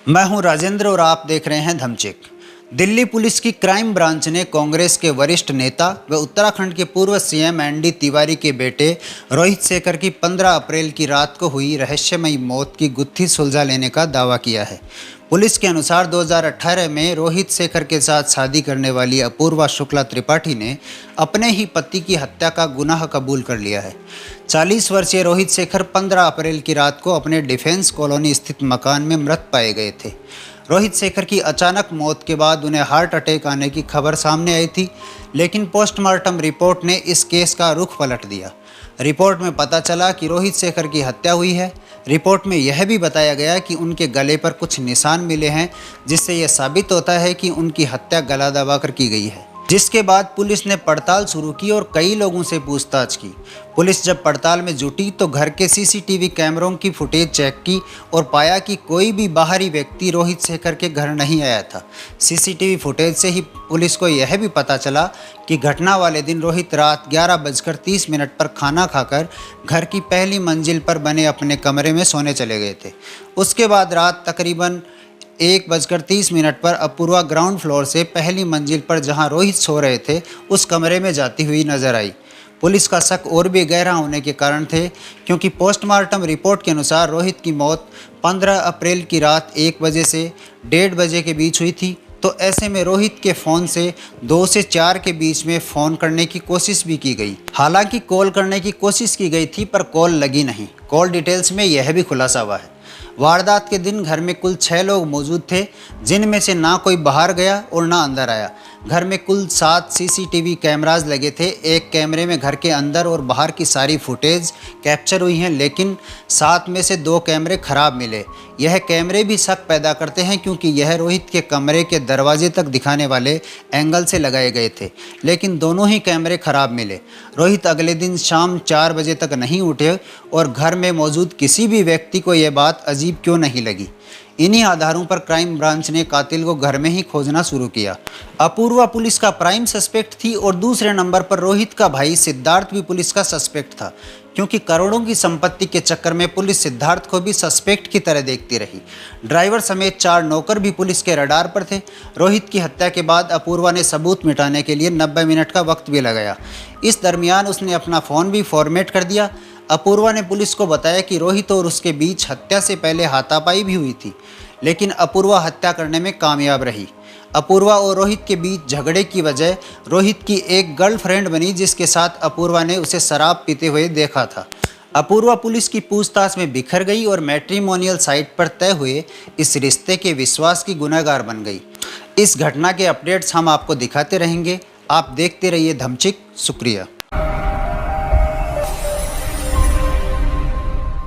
मैं हूं राजेंद्र और आप देख रहे हैं धमचिक। दिल्ली पुलिस की क्राइम ब्रांच ने कांग्रेस के वरिष्ठ नेता व उत्तराखंड के पूर्व सीएम एनडी तिवारी के बेटे रोहित शेखर की 15 अप्रैल की रात को हुई रहस्यमयी मौत की गुत्थी सुलझा लेने का दावा किया है। पुलिस के अनुसार 2018 में रोहित शेखर के साथ शादी करने वाली अपूर्वा शुक्ला त्रिपाठी ने अपने ही पति की हत्या का गुनाह कबूल कर लिया है। 40 वर्षीय रोहित शेखर 15 अप्रैल की रात को अपने डिफेंस कॉलोनी स्थित मकान में मृत पाए गए थे। रोहित शेखर की अचानक मौत के बाद उन्हें हार्ट अटैक आने की खबर सामने आई थी, लेकिन पोस्टमार्टम रिपोर्ट ने इस केस का रुख पलट दिया। रिपोर्ट में पता चला कि रोहित शेखर की हत्या हुई है। रिपोर्ट में यह भी बताया गया कि उनके गले पर कुछ निशान मिले हैं, जिससे यह साबित होता है कि उनकी हत्या गला दबाकर की गई है। जिसके बाद पुलिस ने पड़ताल शुरू की और कई लोगों से पूछताछ की। पुलिस जब पड़ताल में जुटी तो घर के सीसीटीवी कैमरों की फुटेज चेक की और पाया कि कोई भी बाहरी व्यक्ति रोहित शेखर के घर नहीं आया था। सीसीटीवी फुटेज से ही पुलिस को यह भी पता चला कि घटना वाले दिन रोहित रात 11:30 पर खाना खाकर घर की पहली मंजिल पर बने अपने कमरे में सोने चले गए थे। उसके बाद रात तकरीबन 1:30 पर अपूर्वा ग्राउंड फ्लोर से पहली मंजिल पर जहां रोहित सो रहे थे उस कमरे में जाती हुई नजर आई। पुलिस का शक और भी गहरा होने के कारण थे, क्योंकि पोस्टमार्टम रिपोर्ट के अनुसार रोहित की मौत 15 अप्रैल की रात 1 बजे से 1:30 बजे के बीच हुई थी। तो ऐसे में रोहित के फ़ोन से 2 से 4 के बीच में फ़ोन करने की कोशिश भी की गई। हालांकि कॉल करने की कोशिश की गई थी, पर कॉल लगी नहीं। कॉल डिटेल्स में यह भी खुलासा हुआ है। वारदात के दिन घर में कुल 6 लोग मौजूद थे, जिनमें से ना कोई बाहर गया और ना अंदर आया। घर में कुल 7 सीसीटीवी कैमराज लगे थे। एक कैमरे में घर के अंदर और बाहर की सारी फुटेज कैप्चर हुई हैं, लेकिन 7 में से 2 कैमरे खराब मिले। यह कैमरे भी शक पैदा करते हैं, क्योंकि यह रोहित के कमरे के दरवाजे तक दिखाने वाले एंगल से लगाए गए थे, लेकिन दोनों ही कैमरे खराब मिले। रोहित अगले दिन शाम 4 बजे तक नहीं उठे और घर में मौजूद किसी भी व्यक्ति को यह बात अजीब क्यों नहीं लगी। इन्हीं आधारों पर क्राइम ब्रांच ने कातिल को घर में ही खोजना शुरू किया। अपूर्वा पुलिस का प्राइम सस्पेक्ट थी और दूसरे नंबर पर रोहित का भाई सिद्धार्थ भी पुलिस का सस्पेक्ट था, क्योंकि करोड़ों की संपत्ति के चक्कर में पुलिस सिद्धार्थ को भी सस्पेक्ट की तरह देखती रही। ड्राइवर समेत 4 नौकर भी पुलिस के रडार पर थे। रोहित की हत्या के बाद अपूर्वा ने सबूत मिटाने के लिए 90 मिनट का वक्त भी लगाया। इस दरमियान उसने अपना फ़ोन भी फॉर्मेट कर दिया। अपूर्वा ने पुलिस को बताया कि रोहित और उसके बीच हत्या से पहले हाथापाई भी हुई थी, लेकिन अपूर्वा हत्या करने में कामयाब रही। अपूर्वा और रोहित के बीच झगड़े की वजह रोहित की एक गर्लफ्रेंड बनी, जिसके साथ अपूर्वा ने उसे शराब पीते हुए देखा था। अपूर्वा पुलिस की पूछताछ में बिखर गई और मैट्रिमोनियल साइट पर तय हुए इस रिश्ते के विश्वास की गुनहगार बन गई। इस घटना के अपडेट्स हम आपको दिखाते रहेंगे। आप देखते रहिए धमचिक। शुक्रिया।